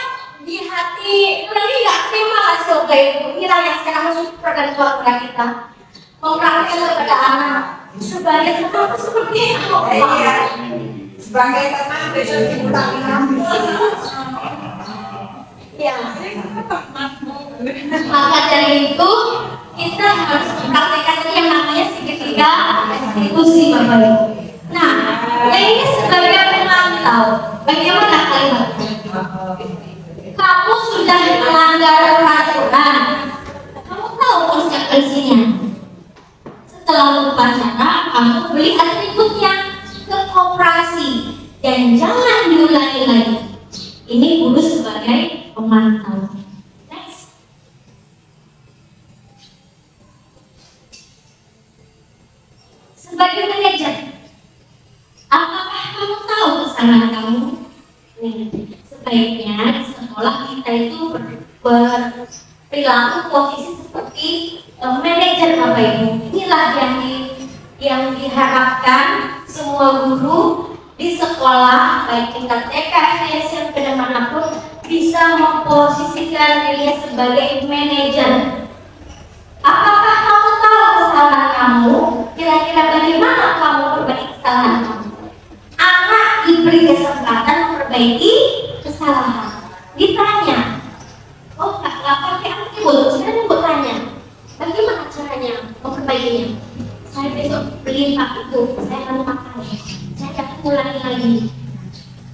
Speaker 1: di hati lagi nggak terima hasil kayak itu. Inilah yang sekarang masuk program keluarga kita, mempraktikkan kepada anak sebagai teman seperti itu.
Speaker 4: Iya, sebagai teman besok ibu tak ngambil.
Speaker 1: Ya, maka dari itu kita harus mempraktikkan yang namanya segitiga restitusi Bapak Ibu. Nah, yang ini sebagai pemantau, bagaimana kalimatnya? Kamu sudah melanggar peraturan. Kamu tahu konsep isinya. Setelah upacara, kamu beli atributnya ke koperasi dan jangan diulangi lagi. Ini guru sebagai pemantau. Next. Sebagai manajer, apakah kamu tahu kesalahan kamu? Nih, sebaiknya di sekolah kita itu berperilaku posisi seperti manajer Bapak Ibu. Inilah yang diharapkan semua guru di sekolah baik tingkat TK, SD, SMP dan manapun bisa memposisikan dirinya sebagai manajer. Apakah kamu tahu kesalahan kamu? Kira-kira bagaimana kamu perbaiki kesalahan kamu? Anak diberi kesempatan memperbaiki kesalahan. Ditanya, oh nggak pakai atribut, sekarang ibu tanya, bagaimana caranya memperbaikinya? Saya besok beli pak itu, saya akan makan, saya akan ulangi lagi.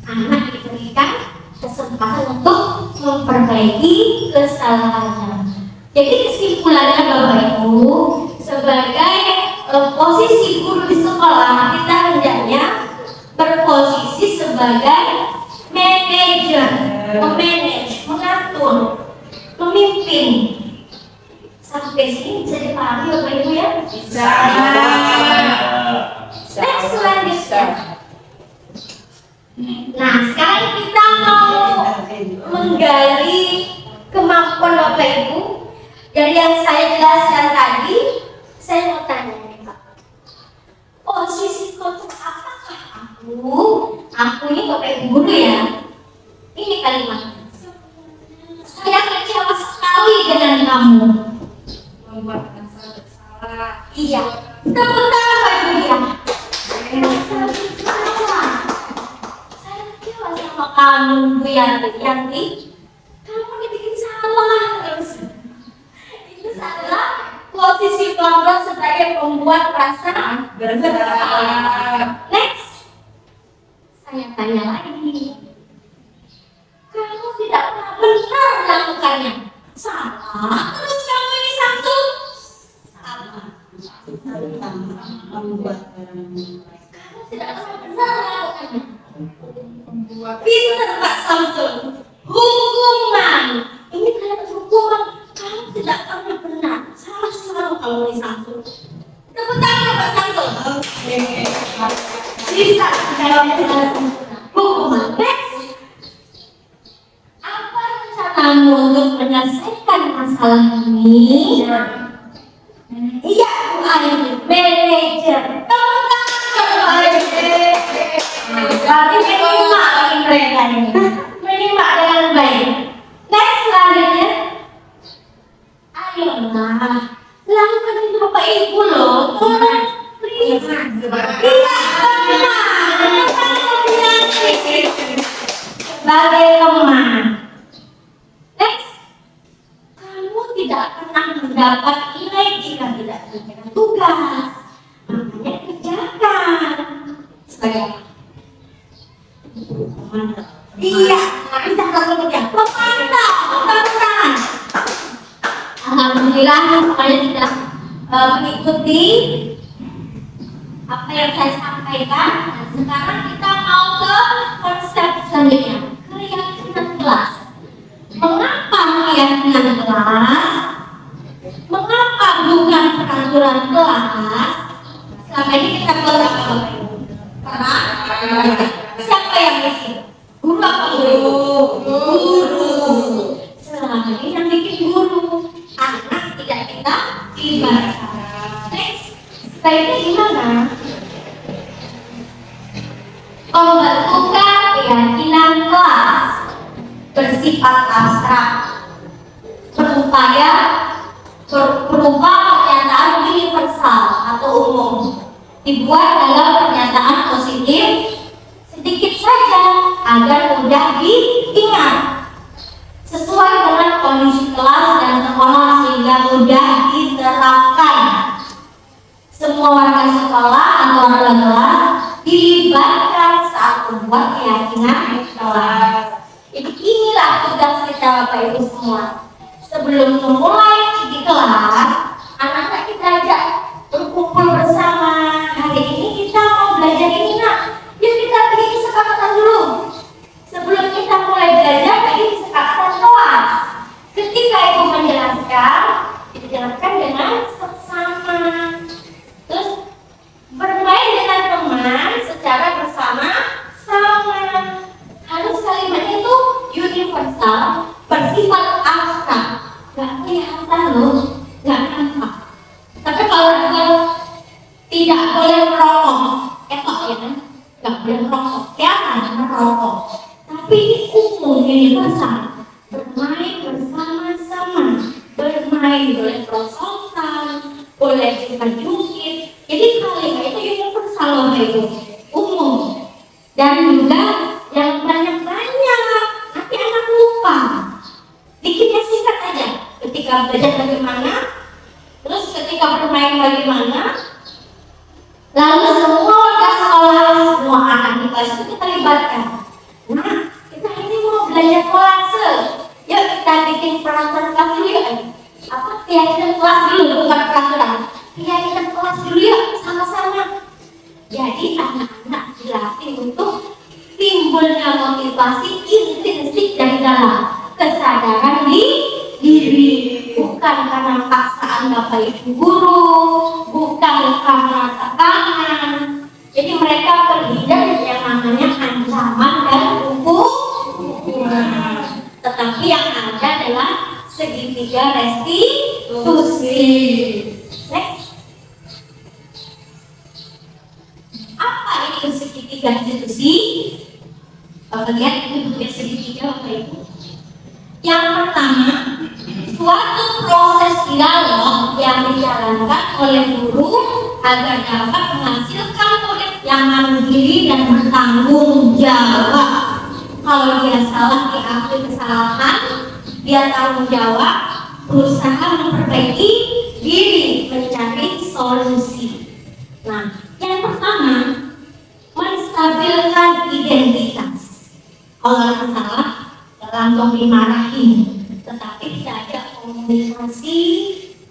Speaker 1: Anak diberikan kesempatan untuk memperbaiki kesalahannya. Jadi kesimpulannya Bapak Ibu, sebagai posisi guru di sekolah, kita hendaknya berposisi sebagai manajer, memanage, mengatur, memimpin. Sampai sini bisa dipahami Bapak Ibu ya?
Speaker 4: Bisa.
Speaker 1: Next selanjutnya. Nah, sekarang kita mau menggali kemampuan Bapak Ibu. Dari yang saya jelaskan tadi, saya mau tanya nih Pak. Posisi kontrol apakah aku? Aku ini Bapak Ibu guru ya. Ini kalimat. Saya kecewa sekali dengan kamu.
Speaker 4: Membuat rasa bersalah.
Speaker 1: Iya. Tepuk tangan Bapak Ibu ya. Saya kecewa sama kamu Bu Yanti. Kamu dibikin salah terus. Itu adalah posisi kontrol sebagai pembuat rasa bersalah. Next. Saya tanya lagi. Kamu tidak pernah benar melakukannya. Salah. Terus kamu ini satu. Salah. Kamu tidak pernah benar melakukannya. Pinter Pak Samsul. Hukuman. Ini kayak hukuman. Kamu tidak pernah benar. Salah selalu kamu ini Samsul. Tepuk tangan Pak Samsul. Bisa jawabnya dengan sempurna. Hukuman. Next. Apa rencanamu untuk menyelesaikan masalah ini? Iya, Bu Aini, manajer. Tepuk tangan Bu Aini. Berarti menyimak bagi mereka ini. Menyimak dengan baik. Next selanjutnya. Ayolah, lakukan itu Bapak Ibu loh. Tolong, please. Iya, teman. Sebagai teman. Next. Kamu tidak pernah mendapat nilai jika tidak mengerjakan tugas. Makanya kerjakan. Sebagai apa? Iya, bisa kalau kerja. Pemantau, tangan. Alhamdulillah semuanya sudah mengikuti apa yang saya sampaikan. Nah, sekarang kita mau ke konsep selanjutnya, keyakinan kelas. Mengapa keyakinan kelas? Mengapa bukan peraturan kelas? Selama ini kita kelas apa Bapak Ibu? Siapa yang ngisi? Guru apa guru? Guru. Selama ini yang bikin guru. Anak tidak kita ibaratkan. Next, sebaiknya gimana? Pembentukan keyakinan kelas bersifat abstrak, berupa pernyataan universal atau umum, dibuat dalam pernyataan positif sedikit saja agar mudah diingat, sesuai dengan kondisi kelas dan sekolah sehingga mudah diterapkan. Semua warga sekolah atau warga kelas dilibatkan saat membuat keyakinan kelas. Jadi inilah tugas kita Bapak Ibu semua. Sebelum memulai di kelas, anak universal bersifat abstrak, nggak kelihatan loh, nggak nampak. Tapi kalau tidak boleh merokok, etok ya kan, nggak boleh merokok, kelihatan merokok. Tapi ini umum universal, bermain bersama-sama, bermain boleh perosotan, boleh juga jungkit. Jadi kalimat itu universal Bapak Ibu, umum. Dan juga yang banyak-banyak, nanti anak lupa. Dikitnya singkat aja, ketika belajar bagaimana, terus ketika bermain bagaimana, lalu semua warga sekolah, semua anak di kelas itu kita libatkan. Nah, kita ini mau belajar kolase, yuk kita bikin peraturan kelas dulu yuk. Apa keyakinan kelas dulu, bukan peraturan, keyakinan kelas dulu yuk, sama-sama. Jadi anak-anak dilatih untuk timbulnya motivasi intrinsik dari dalam, kesadaran diri, bukan karena paksaan Bapak Ibu guru, bukan karena tekanan. Jadi mereka pergi dari yang namanya ancaman dan hukuman, tetapi yang ada adalah segitiga restitusi. Next. Apa itu segitiga restitusi? Bapak lihat ini bentuknya segitiga Bapak Ibu. Yang pertama, suatu proses dialog yang dijalankan oleh guru agar dapat menghasilkan murid yang mandiri dan bertanggung jawab. Kalau dia salah, diakui kesalahan, dia tanggung jawab, berusaha memperbaiki diri, mencari solusi. Nah, yang pertama, menstabilkan identitas. Kalau ada salah, langsung dimarahin, tetapi tidak ada komunikasi.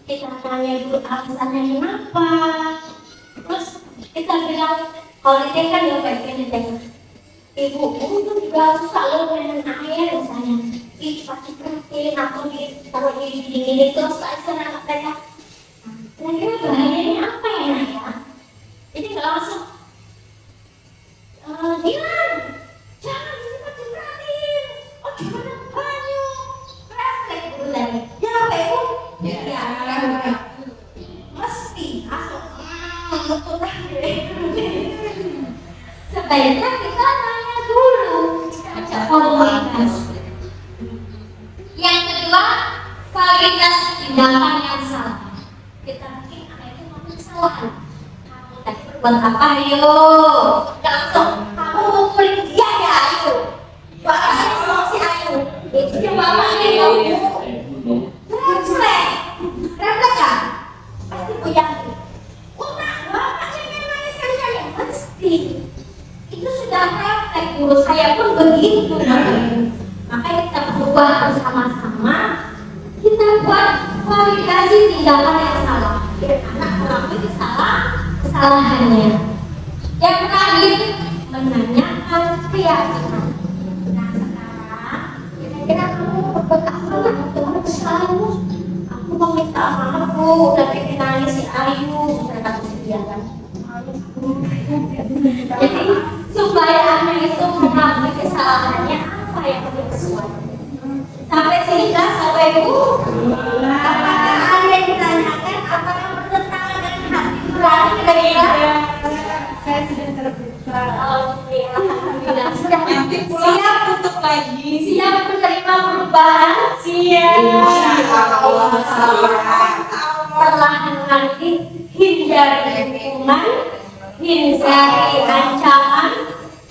Speaker 1: Kita tanya dulu alasannya kenapa, terus kita bilang, kalau di kan ya bagian di ibu itu juga suka lo mainin air misalnya, ih pasti perhatiin aku ditaruh di dingin terus aja anak mereka. Kira-kira bahayanya apa ya nak ya? Jadi nggak langsung bilang, jangan diperhatiin, oh gimana banyu, refleks dulu tadi. Ya apa ibu? Ya, mesti langsung betul sebaiknya kita tanya dulu, ajak komunikasi. Yang kedua, validitas tindakan yang salah. Kita bikin anak itu mau kesalahan. Kamu tadi berbuat apa? Ayo, langsung kamu mukulin dia ya, ayo. Bapak emosi ayo. Itu yang bapak ini kamu. Refleks kan? Pasti punya. Bapak jangan nangis kali-kali, pasti. Itu sudah refleks, guru saya pun begitu. Makanya kita berubah bersama-sama, kita buat validasi tindakan yang salah biar anak mengakui kesalahannya. Yang terakhir, menanyakan keyakinan. Nah sekarang, kira-kira kamu berbuat apa lah Tuhan kesalahanmu? Aku meminta maaf bu, udah bikin nangis si Ayu, mereka kesedihan. Jadi supaya anak itu mengakui kesalahannya, apa yang perlu sesuatu. Sampai sini kan Bapak Ibu? Apakah ada yang ditanyakan? Apakah bertentangan dengan hati nurani kira-kira?
Speaker 4: Saya sudah terbuka.
Speaker 1: Alhamdulillah sudah
Speaker 4: Siap untuk lagi.
Speaker 1: siap menerima perubahan.
Speaker 4: Siap.
Speaker 1: Perlahan lagi hindari hukuman, hindari ancaman,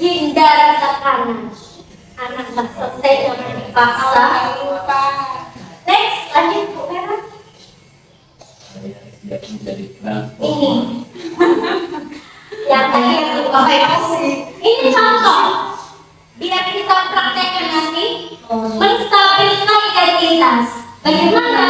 Speaker 1: hindari tekanan. Anak tak selesai jangan dipaksa. Next, lanjut Bu Vera.
Speaker 3: Saya tidak menjadi transport.
Speaker 1: Ini yang tadi yang Bapak Ibu. Ini contoh biar kita praktekkan nanti, menstabilkan identitas. Bagaimana?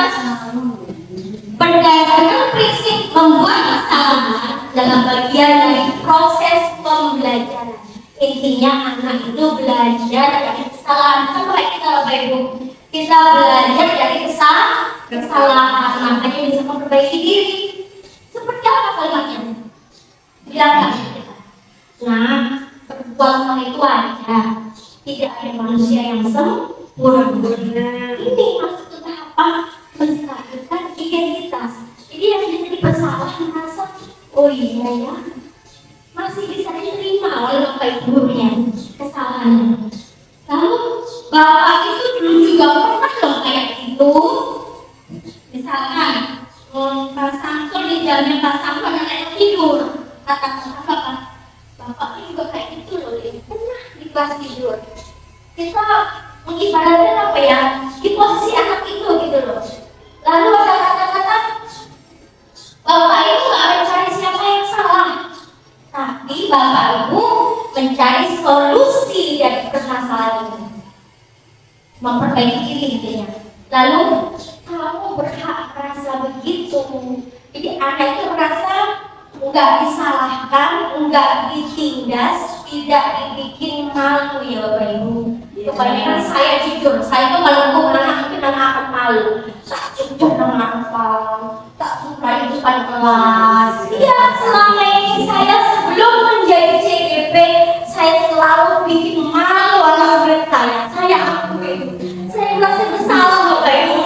Speaker 1: Berdasarkan prinsip membuat kesalahan dalam bagian dari proses pembelajaran. Intinya anak itu belajar dari kesalahan. Coba kita Bapak Ibu, kita belajar dari kesalahan, makanya bisa memperbaiki diri. Seperti apa kalimatnya? Bilangkan kita. Nah, perbuatan itu aja. Tidak ada manusia yang benar. Ini masuk ke tahap menstabilkan identitas. Jadi yang jadi bersalah merasa, oh iya ya, masih bisa diterima oleh bapak ibunya kesalahannya. Lalu bapak itu dulu juga pernah loh kayak gitu. Misalkan Pak Samsul di jamnya Pak Samsul anak tidur, kata bapak juga kayak gitu loh, dia pernah di kelas tidur. Kita mengibaratkan apa ya, di posisi anak itu gitu loh. Lalu ada kata-kata, bapak itu gak mencari siapa yang salah, tapi bapak ibu mencari solusi dari permasalahan ini, memperbaiki diri intinya. Lalu kamu berhak merasa begitu. Jadi anak itu merasa nggak disalahkan, nggak ditindas, tidak dibikin malu ya Bapak Ibu. Kebanyakan saya jujur, saya itu kalau ngomong anak mungkin anak akan malu. Tak jujur dengan apa, tak suka di depan kelas. Iya, selama ini saya sebelum menjadi CGP, saya selalu bikin malu anak murid saya. Saya akui, saya merasa bersalah Bapak Ibu.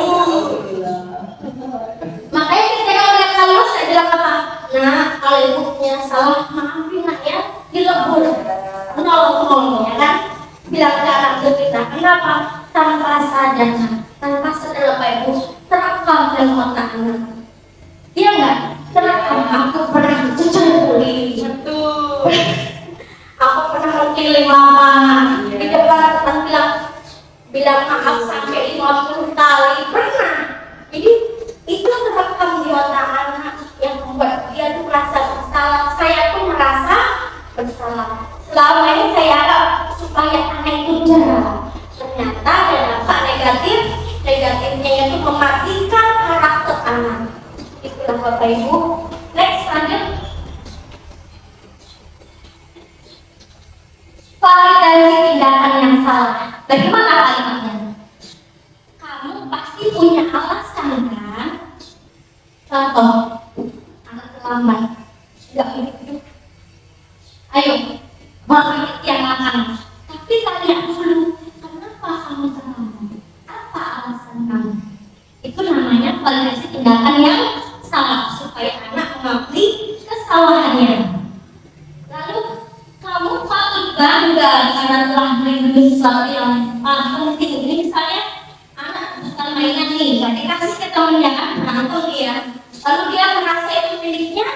Speaker 1: Makanya ketika mereka lulus saya bilang apa? Nah, kalau ibu punya salah maafin nak ya, dilebur, menolong ya kan? Bilang ke anak kita, kenapa? Tanpa sadar Bapak Ibu, terekam dalam otak anak. Iya nggak? Terekam. Aku pernah dicuri, betul. Aku pernah mengkiling mama di depan teman bilang maaf sampai 50 kali pernah. Jadi itu terekam di otak anak yang membuat dia tuh merasa bersalah. Saya pun merasa bersalah. Selama ini saya harap supaya anak itu jerah. Ternyata ada dampak negatifnya itu mematikan karakter anak. Itulah Bapak Ibu. Next lanjut. Validasi tindakan yang salah. Bagaimana kalimatnya? Kamu pasti punya alasan kan? Contoh, anak terlambat, nggak hidup. Ayo, makan yang makan. Tapi tanya dulu, kenapa kamu terlambat? Apa alasan kamu? Itu namanya validasi tindakan yang salah supaya anak mengakui kesalahannya. Lalu kamu patut bangga karena telah melindungi sesuatu yang penting. Ini misalnya anak bukan mainan nih, gak dikasih ke temennya kan, berantem dia. Lalu dia merasa itu miliknya,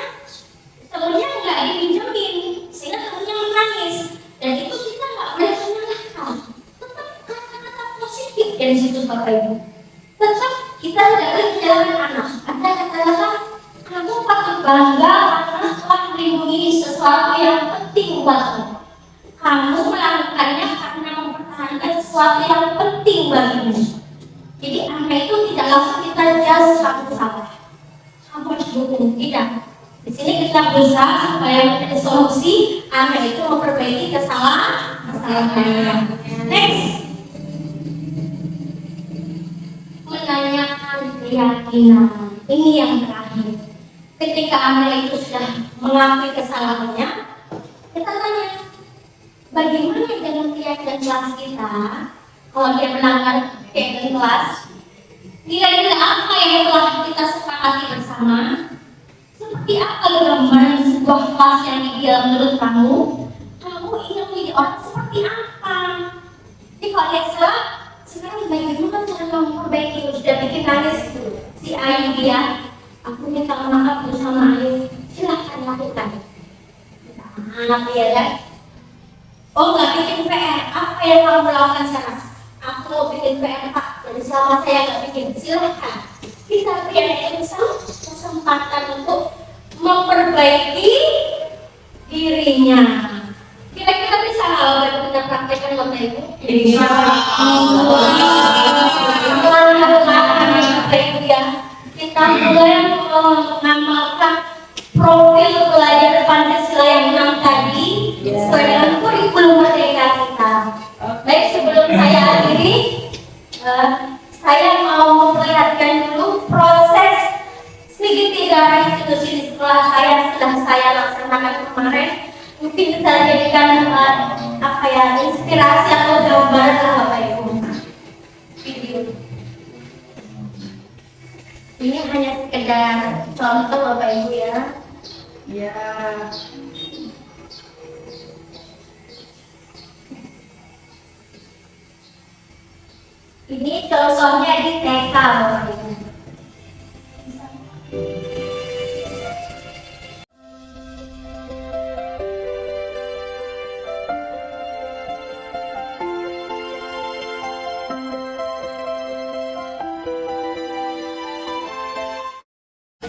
Speaker 1: temennya nggak dipinjemin, sehingga temennya menangis. Dan itu kita nggak boleh menyalahkan. Tetap kata-kata positif dari situ Bapak Ibu. Tetap kita tidak boleh menyalahkan anak. Ada kata-kata, kamu patut bangga karena telah melindungi sesuatu yang penting buatmu. Kamu melakukannya karena mempertahankan sesuatu yang penting bagimu. Jadi anak itu tidak langsung kita judge kamu salah, kamu didukung, tidak. Di sini kita berusaha supaya mencari solusi anak itu memperbaiki kesalahan. Next, menanyakan keyakinan. Ini yang terakhir. Ketika anak itu sudah mengakui kesalahannya, kita tanya, bagaimana dengan keyakinan kelas kita? Kalau dia melanggar keyakinan kelas, kira-kira apa yang telah kita sepakati bersama? Seperti apa gambaran sebuah kelas yang ideal menurut kamu? Kamu ingin menjadi orang seperti apa? Jadi kalau dia salah, sekarang bagaimana cara kamu perbaiki? Sudah bikin nangis si Ayu dia, aku minta maaf bersama Ayu, silahkan lakukan. Anak dia kan? Oh nggak bikin PR, apa yang kamu lakukan sekarang? Aku mau bikin PR Pak, jadi selama saya nggak bikin, silahkan. Kita beri kesempatan untuk memperbaiki dirinya. Kira-kira bisa nggak kita praktekkan Bapak Ibu? Bisa. Kita mulai mengamalkan profil pelajar Pancasila yang 6 tadi sesuai dengan kurikulum merdeka kita. Baik, sebelum saya akhiri, saya mau memperlihatkan dulu proses segitiga institusi di sekolah saya sudah saya laksanakan kemarin. Mungkin bisa dijadikan inspirasi atau gambaran Bapak Ibu. belajar contoh Bapak Ibu ya.
Speaker 2: Ya.
Speaker 1: Ini contohnya di TK Bapak Ibu.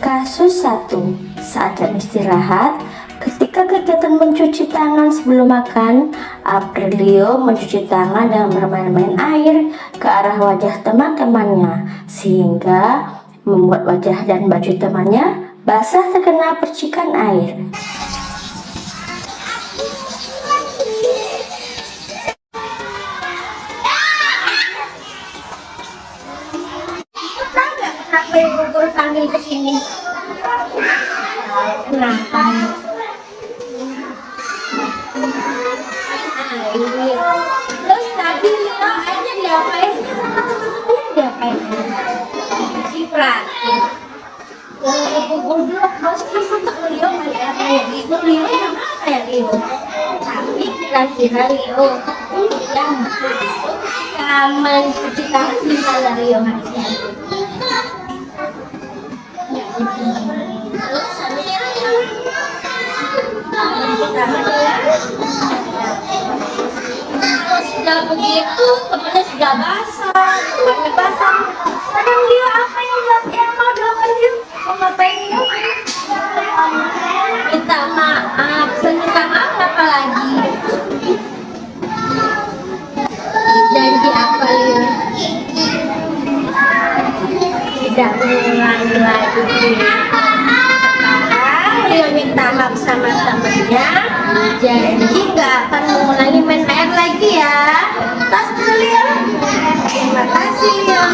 Speaker 5: Kasus 1. Saat jam istirahat, ketika kegiatan mencuci tangan sebelum makan, Aprilio mencuci tangan dengan bermain-main air ke arah wajah teman-temannya, sehingga membuat wajah dan baju temannya basah terkena percikan air.
Speaker 1: Kenapa Ibu Guru panggil ke sini? Kenapa? Terus tadi Leo aja diapain? Diapain? Diperhatiin. Ibu Guru dulu pasti untuk Leo melihat kayak gitu. Leo yang mana kayak Leo? Tapi kira-kira Leo yang ketika mencuci tangan gimana Leo harusnya? Kalau sudah begitu temannya sudah basah, temannya basah. Sekarang dia apa yang mau dilakukan dia? Mau ngapain dia? Minta maaf apa lagi? Janji apa Leo? Tidak mengulangi lagi. Leo minta maaf sama temennya, janji nggak akan mengulangi main air lagi ya. Tas dulu Leo. Terima kasih Leo.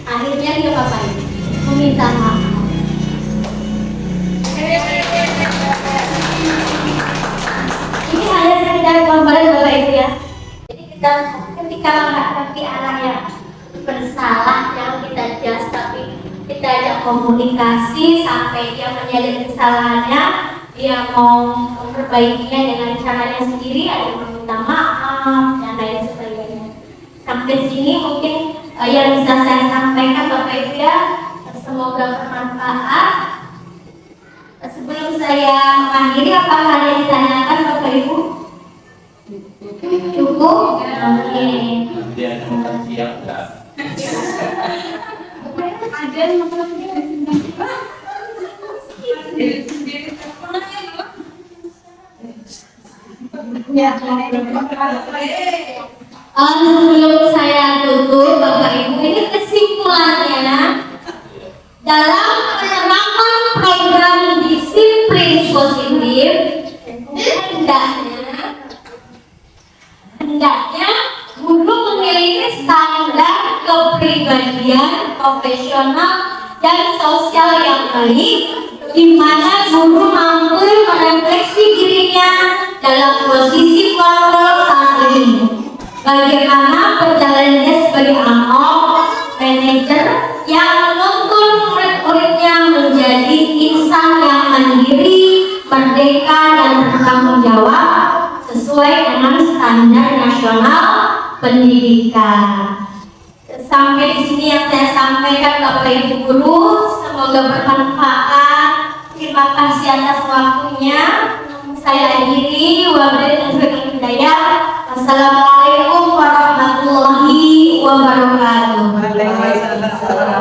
Speaker 1: Akhirnya dia ngapain? Meminta maaf. Ini hanya sekedar gambaran Bapak Ibu ya. Jadi kita ketika menghadapi anak yang bersalah, jangan kita judge, tapi kita ajak komunikasi sampai dia menyadari kesalahannya, dia mau memperbaikinya dengan caranya sendiri, ada yang meminta maaf dan lain sebagainya. Sampai sini mungkin yang bisa saya sampaikan Bapak Ibu ya, semoga bermanfaat. Sebelum saya mengakhiri, apakah ada yang ditanyakan Bapak Ibu? Cukup? Oke.
Speaker 3: Nanti ada makan siang nggak?
Speaker 4: Ada yang makan
Speaker 1: Sebelum saya tutup Bapak Ibu, ini kesimpulannya dalam penerapan program disiplin positif, hendaknya guru memiliki standar kepribadian profesional dan sosial yang baik, di mana guru mampu merefleksi dirinya dalam posisi kontrol saat ini. Bagaimana perjalanannya sebagai AMOP, manajer yang menuntun murid-muridnya menjadi insan yang mandiri, merdeka, dan bertanggung jawab sesuai dengan standar nasional pendidikan. Sampai di sini yang saya sampaikan Bapak Ibu Guru, semoga bermanfaat. Terima kasih atas waktunya. Saya akhiri. Wabillahi hidayah. Wassalamualaikum warahmatullahi wabarakatuh.
Speaker 2: Waalaikumsalam.